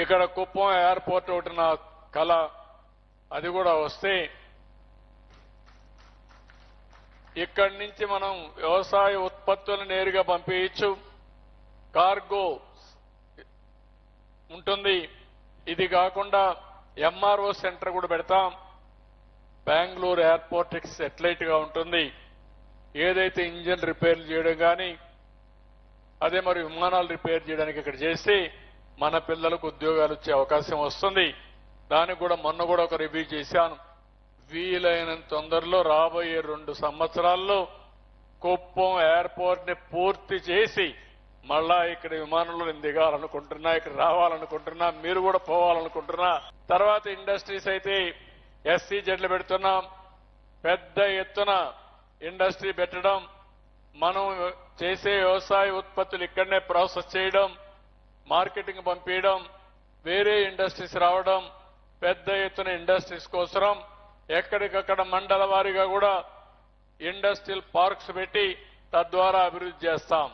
ఇక్కడ కుప్పం ఎయిర్పోర్ట్ ఒకటి నా కళ, అది కూడా వస్తే ఇక్కడి నుంచి మనం వ్యవసాయ ఉత్పత్తులను నేరుగా పంపించచ్చు, కార్గో ఉంటుంది. ఇది కాకుండా ఎంఆర్ఓ సెంటర్ కూడా పెడతాం. బెంగళూరు ఎయిర్పోర్ట్ సెటిలైట్ గా ఉంటుంది. ఏదైతే ఇంజిన్ రిపేర్లు చేయడం కానీ అదే మరి విమానాలు రిపేర్ చేయడానికి ఇక్కడ చేస్తే మన పిల్లలకు ఉద్యోగాలు వచ్చే అవకాశం వస్తుంది. దానికి కూడా మొన్న కూడా ఒక రివ్యూ చేశాను. వీలైనంత తొందరలో రాబోయే 2 సంవత్సరాల్లో కుప్పం ఎయిర్పోర్ట్ ని పూర్తి చేసి మళ్ళా ఇక్కడ విమానంలో నేను దిగాలనుకుంటున్నా, ఇక్కడ రావాలనుకుంటున్నా, మీరు కూడా పోవాలనుకుంటున్నా. తర్వాత ఇండస్ట్రీస్ అయితే SEZలు పెడుతున్నాం. పెద్ద ఎత్తున ఇండస్ట్రీ పెట్టడం, మనం చేసే వ్యవసాయ ఉత్పత్తులు ఇక్కడనే ప్రాసెస్ చేయడం, మార్కెటింగ్ పంపించడం, వేరే ఇండస్ట్రీస్ రావడం, పెద్ద ఎత్తున ఇండస్ట్రీస్ కోసం ఎక్కడికక్కడ మండల వారీగా కూడా ఇండస్ట్రియల్ పార్క్స్ పెట్టి తద్వారా అభివృద్ధి చేస్తాం.